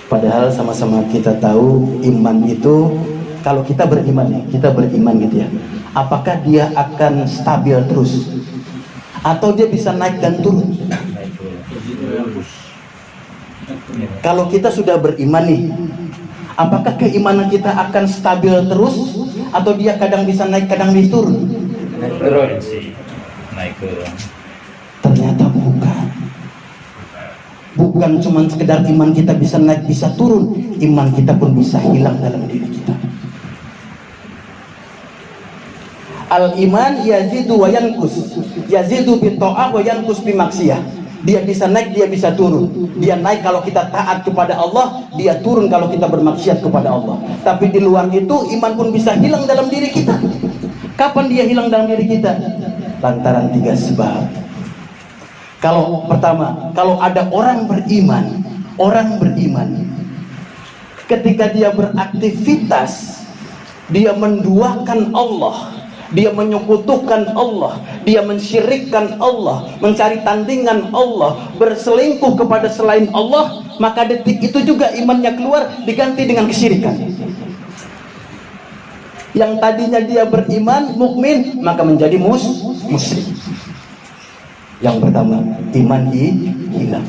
Padahal sama-sama kita tahu iman itu, kalau kita beriman gitu ya, apakah dia akan stabil terus atau dia bisa naik dan turun? Kalau kita sudah beriman nih, apakah keimanan kita akan stabil terus atau dia kadang bisa naik kadang bisa turun? Naik turun. Ternyata bukan cuma sekedar iman kita bisa naik bisa turun, iman kita pun bisa hilang dalam diri kita. Al-iman yazidu wa yanqus, yazidu bi ta'ah wa yanqus bi maksiyah. Dia bisa naik, dia bisa turun. Dia naik kalau kita taat kepada Allah, dia turun kalau kita bermaksiat kepada Allah. Tapi di luar itu iman pun bisa hilang dalam diri kita. Kapan dia hilang dalam diri kita? Lantaran 3 sebab. Kalau pertama, kalau ada orang beriman ketika dia beraktivitas, dia menduakan Allah, dia menyekutukan Allah, dia mensyirikkan Allah, mencari tandingan Allah, berselingkuh kepada selain Allah, maka detik itu juga imannya keluar, diganti dengan kesyirikan. Yang tadinya dia beriman, mukmin, maka menjadi musyrik. Yang pertama, iman hilang.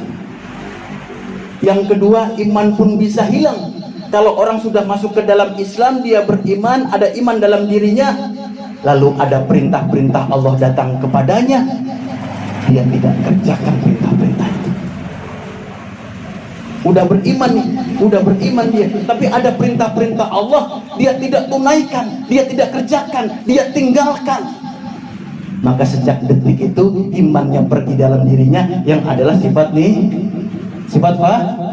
Yang kedua, iman pun bisa hilang. Kalau orang sudah masuk ke dalam Islam, dia beriman, ada iman dalam dirinya, lalu ada perintah-perintah Allah datang kepadanya, dia tidak kerjakan perintah-perintah itu. Udah beriman dia, tapi ada perintah-perintah Allah, dia tidak tunaikan, dia tidak kerjakan, dia tinggalkan. Maka sejak detik itu imannya pergi dalam dirinya, yang adalah sifat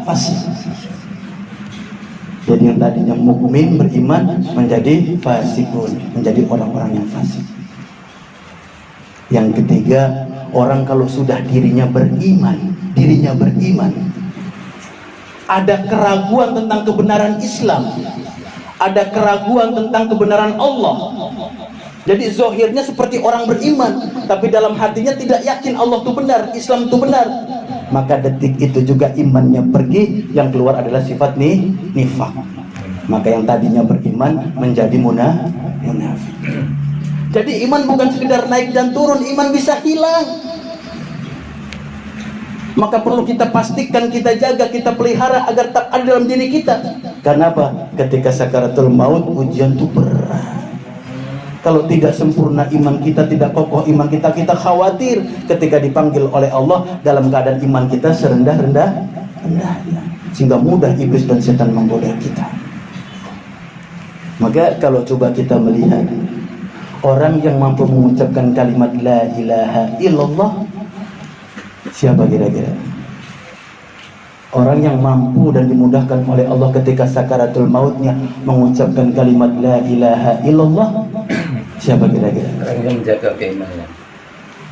fasik. Jadi yang tadinya mukmin beriman menjadi fasikun, menjadi orang-orang yang fasik. Yang ketiga, orang kalau sudah dirinya beriman, ada keraguan tentang kebenaran Islam, ada keraguan tentang kebenaran Allah. Jadi zahirnya seperti orang beriman, tapi dalam hatinya tidak yakin Allah itu benar, Islam itu benar. Maka detik itu juga imannya pergi, yang keluar adalah sifat nifaq. Maka yang tadinya beriman menjadi munafik. Jadi iman bukan sekedar naik dan turun, iman bisa hilang. Maka perlu kita pastikan, kita jaga, kita pelihara agar tak ada dalam diri kita. Karena apa? Ketika sakaratul maut, ujian itu berat. Kalau tidak sempurna iman kita, tidak kokoh iman kita, kita khawatir ketika dipanggil oleh Allah dalam keadaan iman kita serendah-rendahnya, sehingga mudah iblis dan setan menggoda kita. Maka kalau coba kita melihat orang yang mampu mengucapkan kalimat la ilaha illallah, siapa kira-kira? Orang yang mampu dan dimudahkan oleh Allah ketika sakaratul mautnya mengucapkan kalimat la ilaha illallah, siapa kira-kira? Orang yang menjaga keimanannya.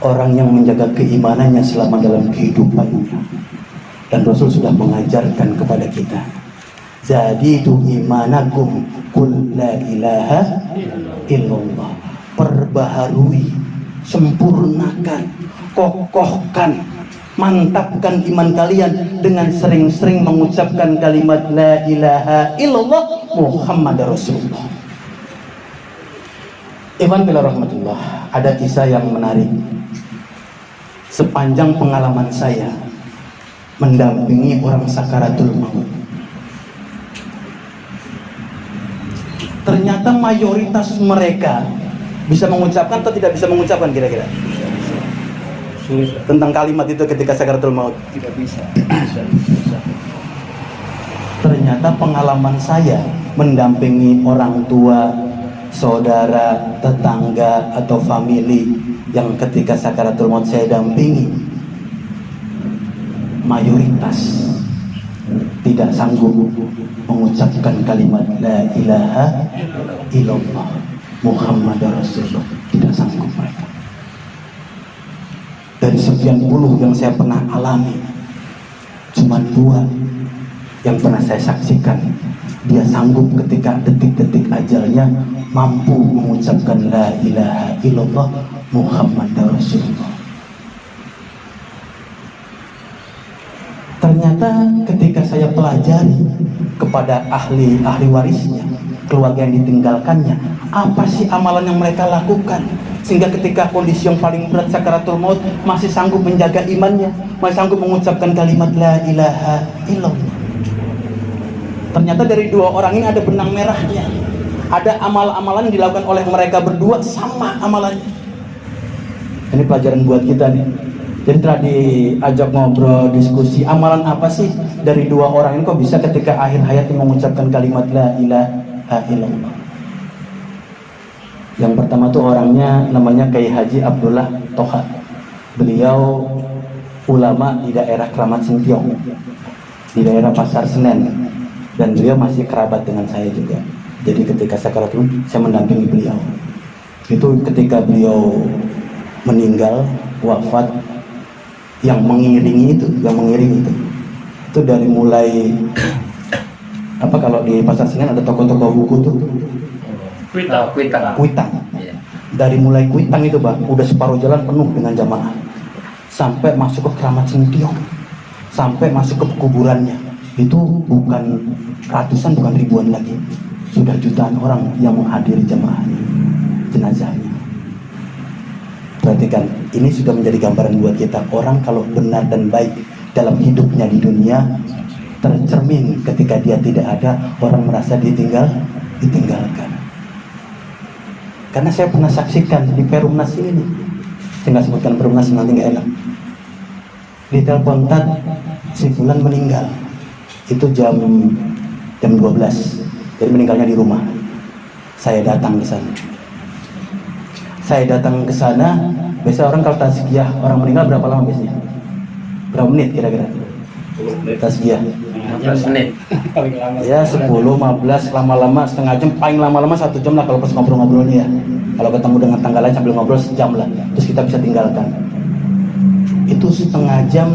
Orang yang menjaga keimanannya selama dalam kehidupannya. Dan Rasul sudah mengajarkan kepada kita, zadidu imanakum kul la ilaha illallah. Perbaharui, sempurnakan, kokohkan, mantapkan iman kalian dengan sering-sering mengucapkan kalimat la ilaha illallah Muhammad Rasulullah. Ikhwan fillah rahmatullah, ada kisah yang menarik. Sepanjang pengalaman saya mendampingi orang sakaratul maut, ternyata mayoritas mereka bisa mengucapkan atau tidak bisa mengucapkan kira-kira? Tentang kalimat itu ketika sakaratul maut. Tidak bisa. Ternyata pengalaman saya mendampingi orang tua, saudara, tetangga atau family yang ketika sakaratul maut saya dampingi, mayoritas tidak sanggup mengucapkan kalimat la ilaha illallah Muhammad Rasulullah. Tidak sanggup mereka. Dari sekian puluh yang saya pernah alami, cuma 2 yang pernah saya saksikan, dia sanggup ketika detik-detik ajalnya mampu mengucapkan la ilaha illallah Muhammad Rasulullah. Ternyata ketika saya pelajari kepada ahli warisnya, keluarga yang ditinggalkannya. Apa sih amalan yang mereka lakukan sehingga ketika kondisi yang paling berat sakaratul maut masih sanggup menjaga imannya, masih sanggup mengucapkan kalimat la ilaha illallah. Ternyata dari dua orang ini ada benang merahnya. Ada amal-amalan yang dilakukan oleh mereka berdua sama amalannya. Ini pelajaran buat kita nih. Jadi telah diajak ngobrol, diskusi, amalan apa sih dari dua orang ini kok bisa ketika akhir hayatnya mengucapkan kalimat la ilaha illallah. Yang pertama tuh orangnya namanya Kiai Haji Abdullah Toha. Beliau ulama di daerah Kramat Sentiong, di daerah Pasar Senen, dan beliau masih kerabat dengan saya juga. Jadi ketika sakaratul maut saya mendampingi beliau. Itu ketika beliau meninggal, wafat, yang mengiringi itu dari mulai apa, kalau di Pasar Senen ada toko-toko buku tuh, kuitang. Dari mulai kuitang itu bang, udah separuh jalan penuh dengan jamaah sampai masuk ke Kramat Sentiong, sampai masuk ke kuburannya. Itu bukan ratusan, bukan ribuan lagi, sudah jutaan orang yang menghadiri jamaahnya, jenazahnya. Perhatikan, ini sudah menjadi gambaran buat kita. Orang kalau benar dan baik dalam hidupnya di dunia, tercermin ketika dia tidak ada, orang merasa ditinggalkan. Karena saya pernah saksikan di Perumnas ini, saya nggak sebutkan Perumnas nanti nggak enak. Di telepon tat, si fulan meninggal. Itu jam 12. Jadi meninggalnya di rumah. Saya datang ke sana. Biasa orang kalau tazkiyah orang meninggal berapa lama biasanya? Berapa menit kira-kira? Tazkiyah. 15 menit. Ya 10, 15, lama-lama setengah jam, paling lama-lama 1 jam lah kalau pas ngobrol-ngobrolnya ya. Kalau ketemu dengan tangga lain sambil ngobrol sejam lah, terus kita bisa tinggalkan. Itu setengah jam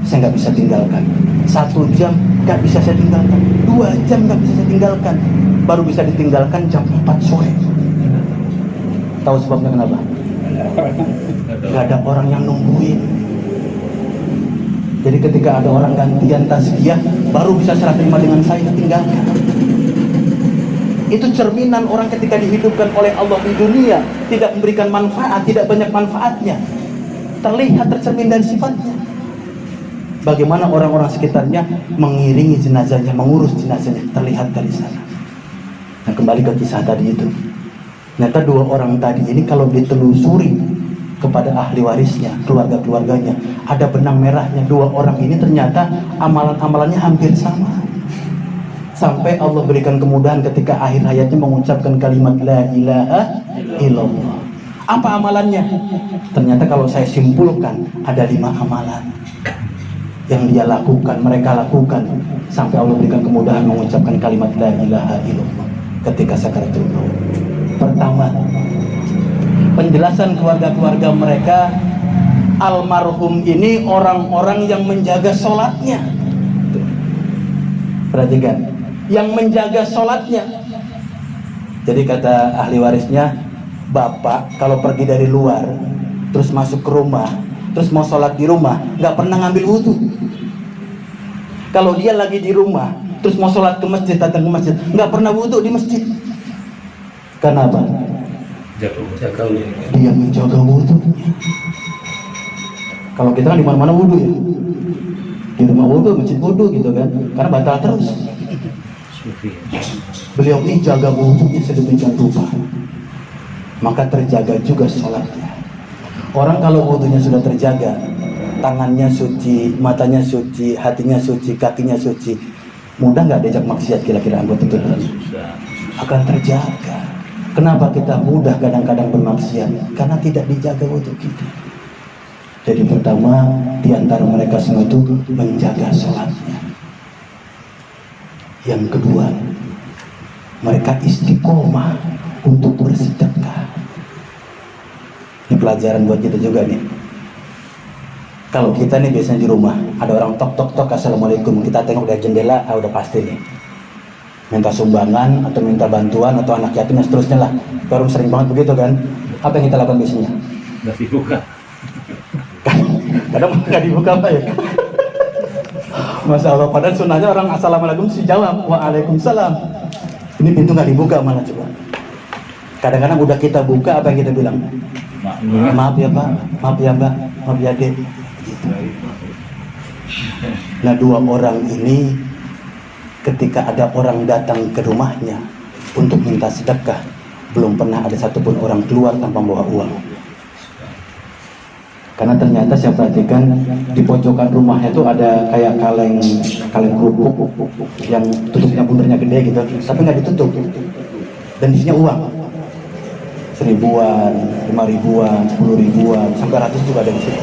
saya nggak bisa tinggalkan, 1 jam nggak bisa saya tinggalkan, 2 jam nggak bisa saya tinggalkan, baru bisa ditinggalkan jam 4 sore. Tahu sebabnya kenapa? Nggak ada orang yang nungguin. Jadi ketika ada orang gantian tazkiyah, baru bisa serah terima dengan saya, tinggalkan. Itu cerminan orang ketika dihidupkan oleh Allah di dunia, tidak memberikan manfaat, tidak banyak manfaatnya, terlihat tercermin dari sifatnya. Bagaimana orang-orang sekitarnya mengiringi jenazahnya, mengurus jenazahnya, terlihat dari sana. Nah, kembali ke kisah tadi itu. Ternyata dua orang tadi ini kalau ditelusuri kepada ahli warisnya, keluarga-keluarganya, ada benang merahnya. Dua orang ini ternyata amalan-amalannya hampir sama. Sampai Allah berikan kemudahan ketika akhir hayatnya mengucapkan kalimat la ilaha illallah. Apa amalannya? Ternyata kalau saya simpulkan ada 5 amalan yang dia lakukan, mereka lakukan sampai Allah berikan kemudahan mengucapkan kalimat la ilaha illallah ketika sakaratul maut. Pertama, penjelasan keluarga-keluarga mereka, almarhum ini orang-orang yang menjaga sholatnya. Perhatikan, yang menjaga sholatnya. Jadi kata ahli warisnya, bapak kalau pergi dari luar terus masuk ke rumah, terus mau sholat di rumah, nggak pernah ngambil wudhu. Kalau dia lagi di rumah terus mau sholat ke masjid, datang ke masjid, nggak pernah wudhu di masjid. Kenapa? Dia menjaga wudhu. Kalau kita kan di mana-mana wudhu ya, di rumah wudhu, masjid wudhu gitu kan, karena batal terus. Beliau ini jaga wudhunya sedemikian rupa, maka terjaga juga sholatnya. Orang kalau wudhunya sudah terjaga, tangannya suci, matanya suci, hatinya suci, kakinya suci, mudah nggak diajak maksiat kira-kira anggota tubuh? Akan terjaga. Kenapa kita mudah kadang-kadang bermaksiat? Karena tidak dijaga wudhu kita. Jadi pertama, di antara mereka semua itu menjaga sholatnya. Yang kedua, mereka istiqomah untuk bersedekah. Ini pelajaran buat kita juga nih. Kalau kita nih biasanya di rumah, ada orang tok, assalamualaikum, kita tengok dari jendela, udah pasti nih minta sumbangan atau minta bantuan atau anak yatim dan seterusnya lah. Baru sering banget begitu kan. Apa yang kita lakukan biasanya? Nggak dibuka. Kadang nggak dibuka apa ya? Masya Allah, padahal sunnahnya orang assalamualaikum si jawab waalaikumsalam. Ini pintu nggak dibuka malah coba. Kadang-kadang udah kita buka, apa yang kita bilang? Maaf ya Pak, maaf ya Mbak, maaf ya Dek. Gitu. Nah, dua orang ini ketika ada orang datang ke rumahnya untuk minta sedekah, belum pernah ada satupun orang keluar tanpa bawa uang. Karena ternyata saya perhatikan di pojokan rumahnya itu ada kayak kaleng kerupuk yang tutupnya bundernya gede gitu, tapi nggak ditutup. Dan isinya uang, 1.000-an, 5.000-an, 10.000-an, sampai ratus juga ada di situ.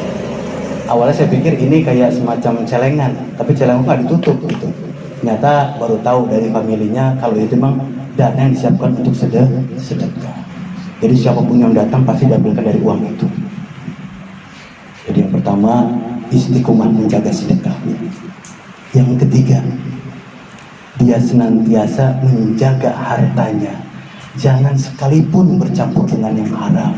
Awalnya saya pikir ini kayak semacam celengan, tapi celengan nggak ditutup gitu. Ternyata baru tahu dari familinya kalau itu memang dana yang disiapkan untuk sedekah. Jadi siapapun yang datang pasti diambilkan dari uang itu. Jadi yang pertama, istiqomah menjaga sedekahnya. Yang ketiga, dia senantiasa menjaga hartanya, jangan sekalipun bercampur dengan yang haram.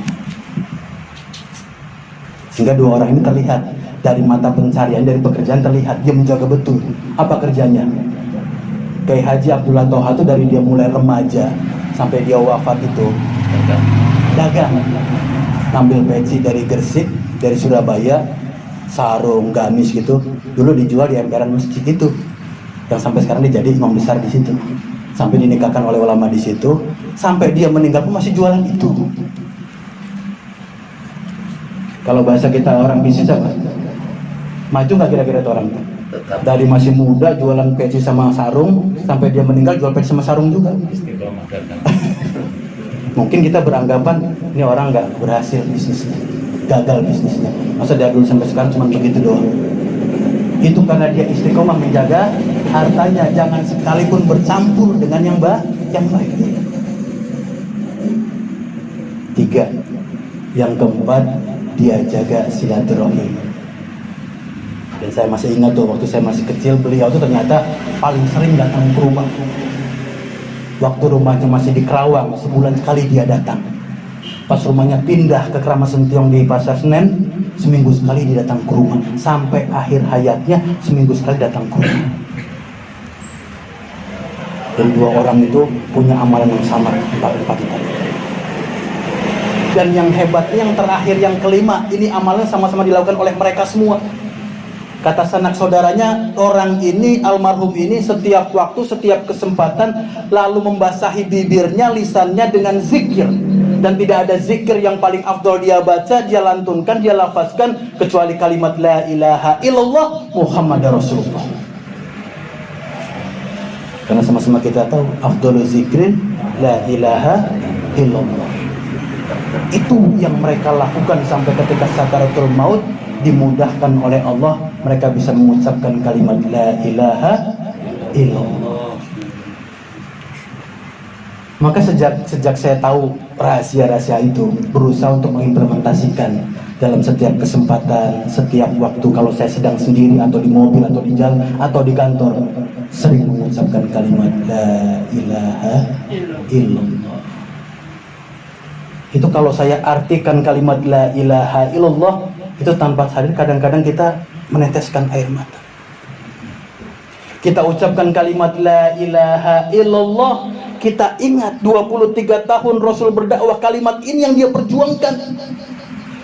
Sehingga dua orang ini terlihat dari mata pencarian, dari pekerjaan terlihat dia menjaga betul. Apa kerjanya? Kayak Haji Abdullah Toha itu dari dia mulai remaja sampai dia wafat itu dagang, ngambil peci dari Gresik, dari Surabaya, sarung, gamis gitu, dulu dijual di emperan masjid itu, yang sampai sekarang dia jadi imam besar di situ, sampai dinikahkan oleh ulama di situ, sampai dia meninggal pun masih jualan itu. Kalau bahasa kita orang bisnis apa? Maju nggak kira-kira itu orang itu? Dari masih muda jualan peci sama sarung, sampai dia meninggal jual peci sama sarung juga. Mungkin kita beranggapan ini orang nggak berhasil bisnisnya, gagal bisnisnya. Masa dia dulu sampai sekarang cuma begitu doang? Itu karena dia istiqomah menjaga hartanya, jangan sekalipun bercampur dengan yang baik. 3, yang keempat, dia jaga silaturahim. Dan saya masih ingat tuh waktu saya masih kecil, beliau tuh ternyata paling sering datang ke rumah. Waktu rumahnya masih di Kerawang, sebulan sekali dia datang. Pas rumahnya pindah ke Kramat Sentiong di Pasar Senen, seminggu sekali dia datang ke rumah. Sampai akhir hayatnya seminggu sekali datang ke rumah. Dan dua orang itu punya amalan yang sama, 4 tadi. Dan yang hebatnya yang terakhir, yang kelima, ini amalan sama-sama dilakukan oleh mereka semua. Kata sanak saudaranya, orang ini, almarhum ini setiap waktu, setiap kesempatan lalu membasahi bibirnya, lisannya dengan zikir. Dan tidak ada zikir yang paling afdol dia baca, dia lantunkan, dia lafazkan kecuali kalimat la ilaha illallah Muhammad Rasulullah. Karena sama-sama kita tahu afdolul zikrin la ilaha illallah. Itu yang mereka lakukan sampai ketika sakaratul maut, dimudahkan oleh Allah, mereka bisa mengucapkan kalimat la ilaha illallah. Maka sejak saya tahu rahasia-rahasia itu, berusaha untuk mengimplementasikan dalam setiap kesempatan, setiap waktu. Kalau saya sedang sendiri atau di mobil atau di jalan atau di kantor, sering mengucapkan kalimat la ilaha illallah. Itu kalau saya artikan kalimat la ilaha illallah, itu tanpa sadar kadang-kadang kita meneteskan air mata. Kita ucapkan kalimat la ilaha illallah, kita ingat 23 tahun Rasul berdakwah, kalimat ini yang dia perjuangkan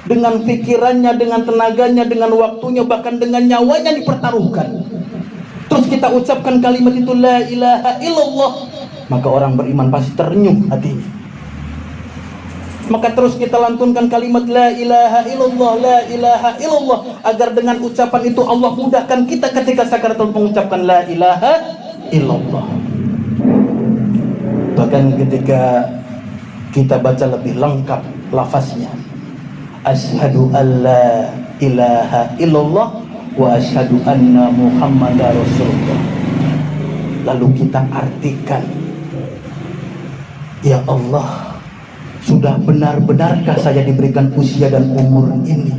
dengan pikirannya, dengan tenaganya, dengan waktunya, bahkan dengan nyawanya dipertaruhkan. Terus kita ucapkan kalimat itu la ilaha illallah, maka orang beriman pasti terenyuh hatinya. Maka terus kita lantunkan kalimat la ilaha illallah, la ilaha illallah, agar dengan ucapan itu Allah mudahkan kita ketika sakaratul mengucapkan la ilaha illallah. Bahkan ketika kita baca lebih lengkap lafaznya, asyhadu an la ilaha illallah wa asyhadu anna Muhammadar Rasulullah. Lalu kita artikan, ya Allah, sudah benar-benarkah saya diberikan usia dan umur ini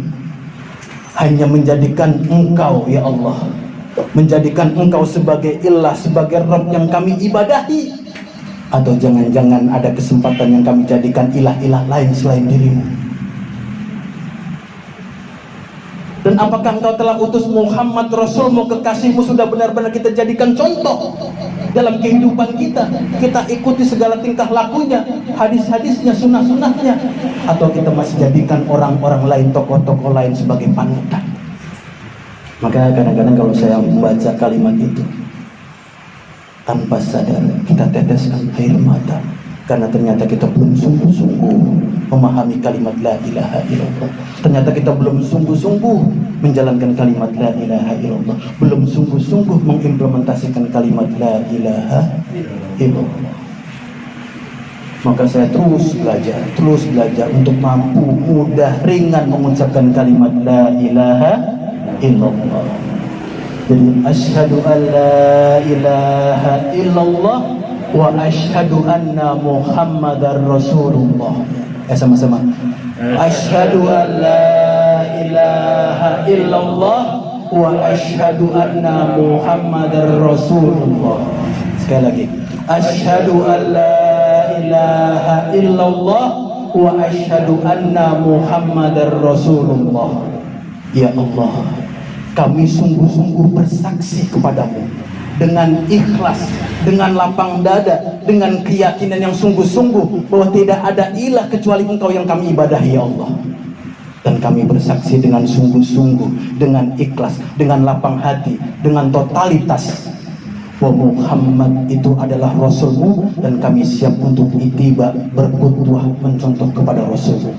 hanya menjadikan Engkau, ya Allah, menjadikan Engkau sebagai ilah, sebagai Rabb yang kami ibadahi, atau jangan-jangan ada kesempatan yang kami jadikan ilah-ilah lain selain dirimu. Dan apakah engkau telah utus Muhammad Rasulmu, kekasihmu, sudah benar-benar kita jadikan contoh dalam kehidupan kita? Kita ikuti segala tingkah lakunya, hadis-hadisnya, sunnah-sunnahnya, atau kita masih jadikan orang-orang lain, tokoh-tokoh lain sebagai panutan? Maka kadang-kadang kalau saya membaca kalimat itu, tanpa sadar kita teteskan air mata, karena ternyata kita belum sungguh-sungguh memahami kalimat la ilaha illallah. Ternyata kita belum sungguh-sungguh menjalankan kalimat la ilaha illallah, belum sungguh-sungguh mengimplementasikan kalimat la ilaha illallah. Maka saya terus belajar untuk mampu, mudah, ringan mengucapkan kalimat la ilaha illallah. Jadi asyhadu an la ilaha illallah wa asyhadu anna Muhammadar Rasulullah. Sama-sama. Asyhadu an la ilaha illallah wa asyhadu anna Muhammadar Rasulullah. Sekali lagi. Asyhadu an la ilaha illallah wa asyhadu anna Muhammadar Rasulullah. Ya Allah, kami sungguh-sungguh bersaksi kepadamu dengan ikhlas, dengan lapang dada, dengan keyakinan yang sungguh-sungguh bahwa tidak ada ilah kecuali Engkau yang kami ibadahi, ya Allah. Dan kami bersaksi dengan sungguh-sungguh, dengan ikhlas, dengan lapang hati, dengan totalitas bahwa Muhammad itu adalah Rasulmu, dan kami siap untuk ittiba, berqudwah, mencontoh kepada Rasul.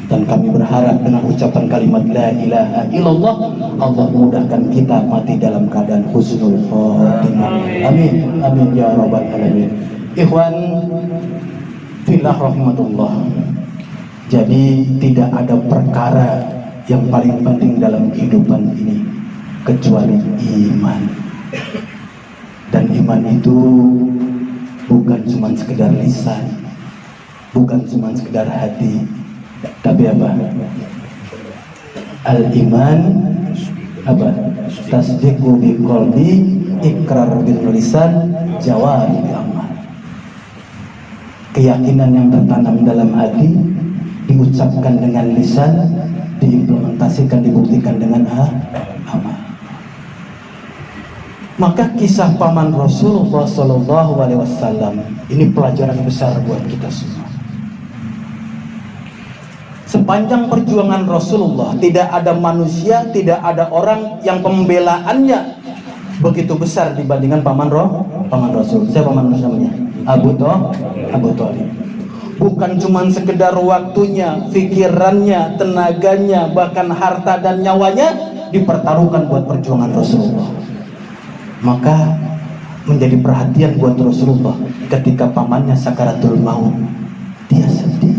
Dan kami berharap dengan ucapan kalimat la ilaha illallah, Allah mudahkan kita mati dalam keadaan husnul khotimah. Amin, amin ya rabbal alamin. Ikhwan fillah rahmatullah. Jadi tidak ada perkara yang paling penting dalam kehidupan ini kecuali iman. Dan iman itu bukan cuma sekedar lisan, bukan cuma sekedar hati, tapi apa? Al-iman apa? Tasdiqu bil qalbi, ikrar bil lisan, jawab bil amal. Keyakinan yang tertanam dalam hati, diucapkan dengan lisan, diimplementasikan, dibuktikan dengan amal. Maka kisah paman Rasulullah SAW ini pelajaran besar buat kita semua. Sepanjang perjuangan Rasulullah, tidak ada manusia, tidak ada orang yang pembelaannya begitu besar dibandingkan paman Rasul. Saya paman Rasul namanya Abu Thalib. Bukan cuma sekedar waktunya, pikirannya, tenaganya, bahkan harta dan nyawanya dipertaruhkan buat perjuangan Rasulullah. Maka menjadi perhatian buat Rasulullah ketika pamannya sakaratul maut, dia sedih.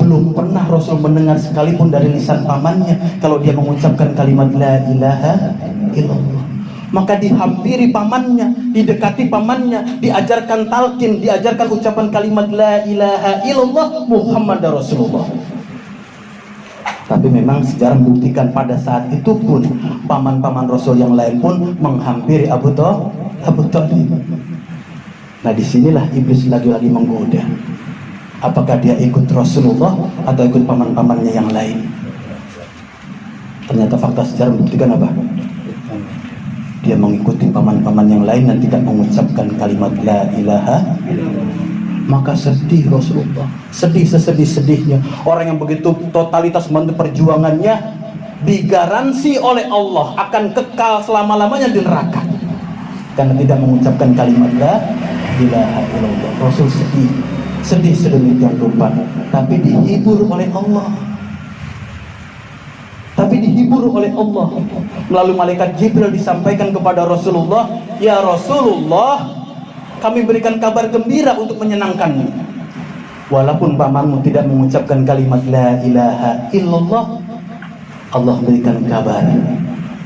Belum pernah Rasul mendengar sekalipun dari lisan pamannya kalau dia mengucapkan kalimat la ilaha illallah. Maka dihampiri pamannya, didekati pamannya, diajarkan talqin, diajarkan ucapan kalimat la ilaha illallah Muhammadar Rasulullah. Tapi memang sejarah membuktikan pada saat itu pun paman-paman Rasul yang lain pun menghampiri Abu Thalib. Nah, disinilah iblis lagi-lagi menggoda. Apakah dia ikut Rasulullah atau ikut paman-pamannya yang lain? Ternyata fakta sejarah membuktikan apa? Dia mengikuti paman-paman yang lain dan tidak mengucapkan kalimat la ilaha illallah. Maka sedih Rasulullah, sedih sesedih-sedihnya. Orang yang begitu totalitas membantu perjuangannya digaransi oleh Allah akan kekal selama-lamanya di neraka karena tidak mengucapkan kalimat la ilaha illallah. Rasul sedih sedemikian rupa, tapi dihibur oleh Allah. Melalui malaikat Jibril disampaikan kepada Rasulullah, ya Rasulullah, kami berikan kabar gembira untuk menyenangkanmu. Walaupun pamanmu tidak mengucapkan kalimat la ilaha illallah, Allah berikan kabar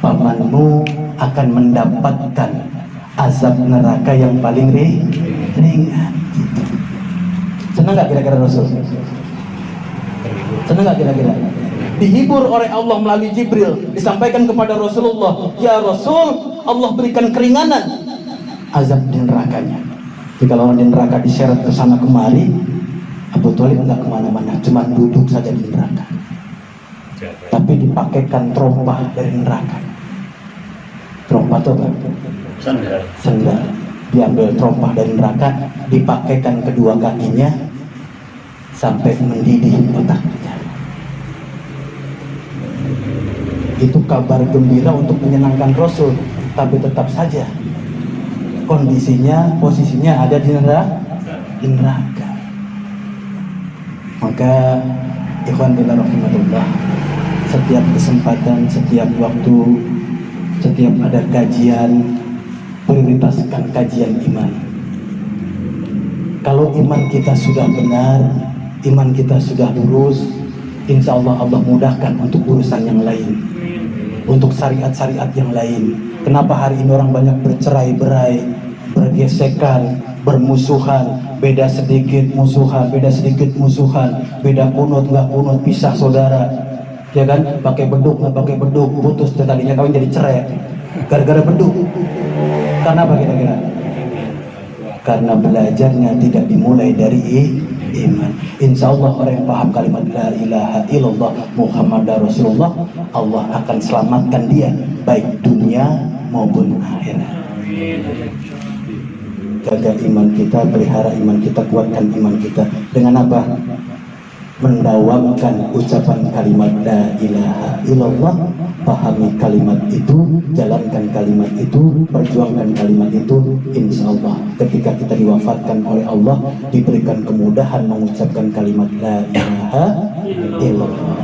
pamanmu akan mendapatkan azab neraka yang paling ringan. Senang gak kira-kira Rasul? Senang gak kira-kira? Dihibur oleh Allah melalui Jibril, disampaikan kepada Rasulullah, ya Rasul, Allah berikan keringanan azab di nerakanya. Jika lawan di neraka diseret ke sana kemari, Abu Thalib enggak kemana-mana, cuma duduk saja di neraka. tapi dipakaikan trompa dari neraka. Trompa itu apa? Sendal. Diambil trompa dari neraka, dipakaikan kedua kakinya sampai mendidih otaknya. Itu kabar gembira untuk menyenangkan Rasul, tapi tetap saja kondisinya, posisinya ada di neraka. Maka ikhwan billah rahmatullah, setiap kesempatan, setiap waktu, setiap ada kajian, prioritaskan kajian iman. Kalau iman kita sudah benar, iman kita sudah lurus, insya Allah Allah mudahkan untuk urusan yang lain, untuk syariat-syariat yang lain. Kenapa hari ini orang banyak bercerai-berai, bergesekan, bermusuhan, beda sedikit musuhan, beda kunut nggak kunut, pisah saudara, ya kan? Pakai beduk nggak pakai beduk, putus, tadinya kawin jadi cerai, gara-gara beduk. Karena apa kira-kira? Karena belajarnya tidak dimulai dari iman. Insya Allah orang yang paham kalimat la ilaha illallah Muhammadar Rasulullah, Allah akan selamatkan dia baik dunia maupun akhirat. Jaga iman kita, pelihara iman kita, kuatkan iman kita. Dengan apa? Mendawamkan ucapan kalimat la ilaha illallah, pahami kalimat itu, jalankan kalimat itu, perjuangkan kalimat itu. Insya Allah ketika kita diwafatkan oleh Allah, diberikan kemudahan mengucapkan kalimat la ilaha illallah.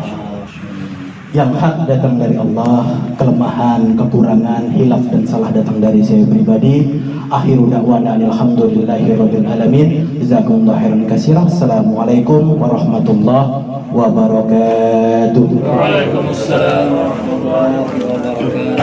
Yang hak datang dari Allah, kelemahan, kekurangan, hilaf dan salah datang dari saya pribadi. Akhiru da'wana alhamdulillahirabbil alamin. Jazakumullahu khairan katsiran. Assalamualaikum warahmatullahi wabarakatuh. Waalaikumsalam warahmatullahi wabarakatuh.